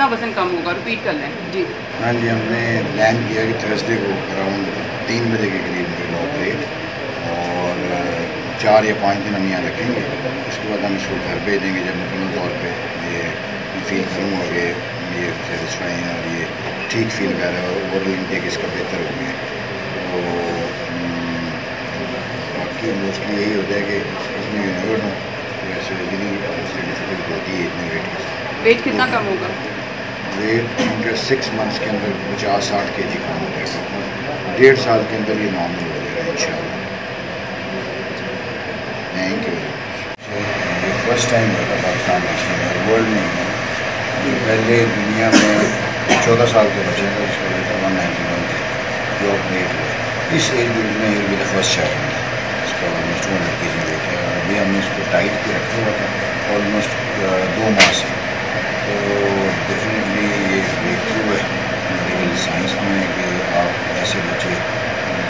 कितना वजन कम होगा, रिपीट कर लें जी। हाँ जी, हमने प्लान किया कि थर्सडे को अराउंड 3 बजे के करीब होगा ऑपरेट, और 4 या 5 दिन हम यहाँ रखेंगे। उसके बाद हम इसको घर भेजेंगे जब मुकम्मल तौर पे ये फील करूँगा कि ये सेटिस्फाई है और ये ठीक फील कर रहा है और ओवरऑल इनटेक इसका बेहतर हो गया। तो बाकी मोस्टली यही होता है कि इसमें you never know, surgery difficult होती है इतने वेट के साथ। वेट कितना कम होगा? वेट उनका 6 मंथ्स के अंदर 50-60 kg कम हो जाएगा, 1.5 साल के अंदर ये नॉर्मल हो जाएगा इंशाल्लाह। Thank you. ये फर्स्ट टाइम हुआ था पाकिस्तान नेशनल वर्ल्ड में है। पहले दुनिया में 14 साल के बच्चे का जिसका वेट था 191 थे जो ऑपरेट हुआ। इस एज ग्रुप में ये द फर्स्ट चाइल्ड है, इसका ऑलमोस्ट 200 kg वेट है। अभी हमने इसको टाइट पे रखा हुआ था ऑलमोस्ट 2 माह से। तो डेफिनेटली ये ब्रेक थ्रू है मेडिकल साइंस में कि आप ऐसे बच्चे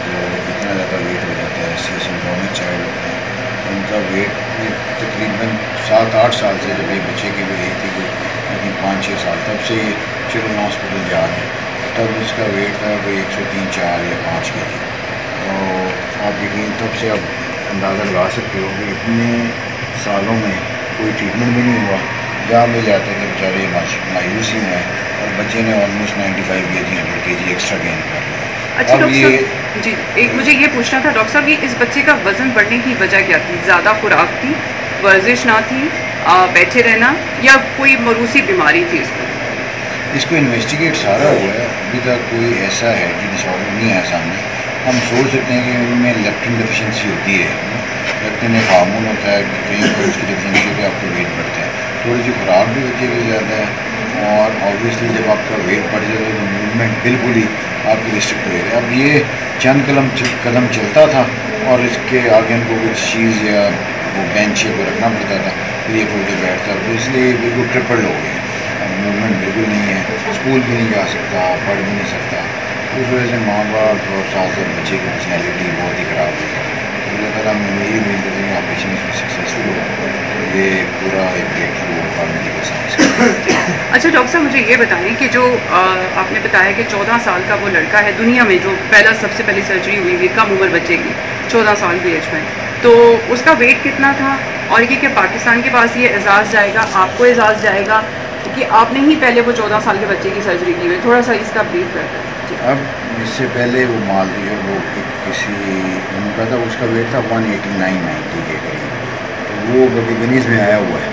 जो इतना ज़्यादा वेट हो जाता है, ऐसे सिंड्रोमिक चाइल्ड होते हैं, उनका वेट तकरीबन 7-8 साल से, जब ये बच्चे की भी एज थी कोई आई थिंक 5-6 साल, तब से ये चिल्ड्रन हॉस्पिटल जा रहे हैं। तब इसका वेट था कोई 103, 4 या 5 kg। तो आप यकीन तब से आप अंदाज़ा लगा सकते हो कि इतने सालों में कोई ट्रीटमेंट भी नहीं हुआ, जहाँ भी जाते थे बेचारे मायूस ही हुए, और बच्चे ने almost 95 kg 100 kg extra gain कर लिया। अच्छा डॉक्टर साहब जी, एक मुझे ये पूछना था डॉक्टर साहब, ये इस बच्चे का वज़न बढ़ने की वजह क्या थी? ज़्यादा खुराक थी, वर्जिश ना थी, बैठे रहना, या कोई मरूसी बीमारी थी इसको? इसको इन्वेस्टिगेट सारा हुआ है, अभी तक कोई ऐसा है कि डिसऑर्डर नहीं आया सामने। हम सोच सकते हैं कि उनमें लेप्टिन डेफिशिएंसी होती है। लेप्टिन एक हार्मोन होता है कि कहीं पर उसकी डेफिशिएंसी पे आपका वेट बढ़ता है। थोड़ी सी खुराक भी बच्चे की ज़्यादा है, और ऑब्वियसली जब आपका वेट बढ़ जाता है तो मूवमेंट बिल्कुल ही आपकी रिस्ट्रिक्ट हो जाती है। अब ये चंद कदम चलता था और इसके आगे उनको कुछ चीज़ या वो बेंच को रखना पड़ता था, फिर ये खोल के बैठता, तो इसलिए बिल्कुल ट्रिपल हो गया। मूवमेंट बिल्कुल नहीं है, स्कूल भी नहीं जा सकता, पढ़ भी नहीं सकता। उस वजह से माँ बाप और साथ साथ बच्चे की पर्सनैलिटी बहुत ही ख़राब हो गई। अल्लाह ताला हम यही उम्मीद करते हैं ऑपरेशन इसमें सक्सेसफुल हो, ये पूरा एक ब्रेक थ्रू होगा मेडिकल साइंस का। अच्छा डॉक्टर साहब, मुझे ये बताएं कि जो आपने बताया कि 14 साल का वो लड़का है दुनिया में जो सबसे पहली सर्जरी हुई हुई कम उम्र बच्चे की 14 साल की एज में, तो उसका वेट कितना था? और ये कि पाकिस्तान के पास ये एजाज़ जाएगा, आपको एजाज़ जाएगा कि आपने ही पहले वो 14 साल के बच्चे की सर्जरी की हुई? थोड़ा सा इसका ब्रीफ करते हैं। अब इससे पहले वो माल दिया वो किसी उनका था, उसका वेट था 189-90 के करीब, तो वो गनीज में आया हुआ है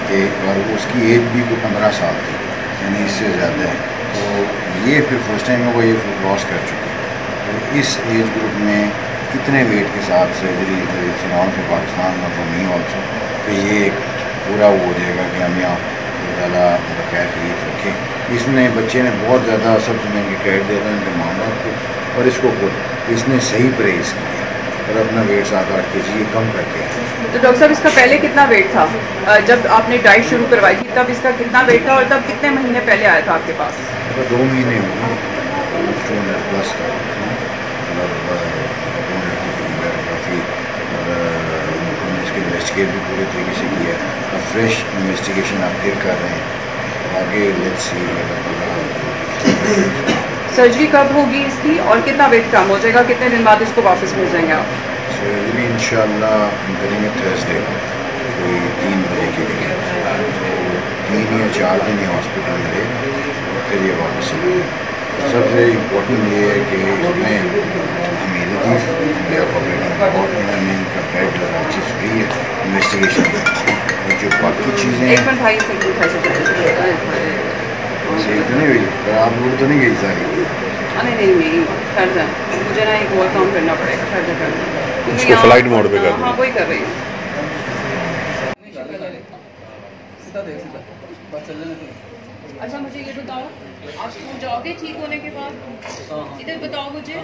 कि, और उसकी एज भी कोई 15 साल थी, यानी इससे ज़्यादा है। तो ये फिर फर्स्ट टाइम वो ये क्रॉस कर चुके हैं। तो इस एज ग्रुप में इतने वेट के साथ सर्जरी सराउंड फॉर पाकिस्तान और फॉर मी ऑल्सो, तो ये पूरा वो हो जाएगा कि हम यहाँ ज़्यादा बकाया खरीद रखें। इसने बच्चे ने बहुत ज़्यादा सबसे महंगी क्रेडिट दे रहे हैं माँ बाप को और इसको खुद, इसने सही परहेज़ किया और अपना वेट 7-8 kg कम करके आया। तो डॉक्टर साहब इसका पहले कितना वेट था? जब आपने डाइट शुरू करवाई थी तब इसका कितना वेट था, और तब कितने महीने पहले आया था आपके पास? तो 2 महीने हो गए, 200+ था, मतलब 200 काफ़ी। हमने इसके इन्वेस्टिगेट भी पूरे तरीके से किया, अब फ्रेश इन्वेस्टिगेशन आप फिर कर रहे हैं, आगे लेट्स सी। सर्जरी कब होगी इसकी, और कितना वेट कम हो जाएगा? कितने दिन बाद इसको वापस मिल जाएंगे आप? सर्जरी इंशाल्लाह हम करेंगे थर्सडे कोई 3 बजे के लिए, 3 या 4 दिन ये हॉस्पिटल में रहेगा और फिर ये वापस आएगा। सबसे इम्पोर्टेंट ये है कि इसमें हमें बहुत बड़ा मेन का बेड हर चीज़ फ्री है इन्वेस्टिगेशन में, और जो बाकी चीज़ें एक मिनट भाई से सही तो नहीं हुई, पर आप लोग तो नहीं गई सारी? नहीं कर जा, मुझे ना एक और काम करना पड़ेगा, कर जा उसको फ्लाइट मोड पे कर। हाँ वही कर रही हूँ। अच्छा मुझे ये बताओ, आप स्कूल जाओगे ठीक होने के बाद? इधर बताओ मुझे।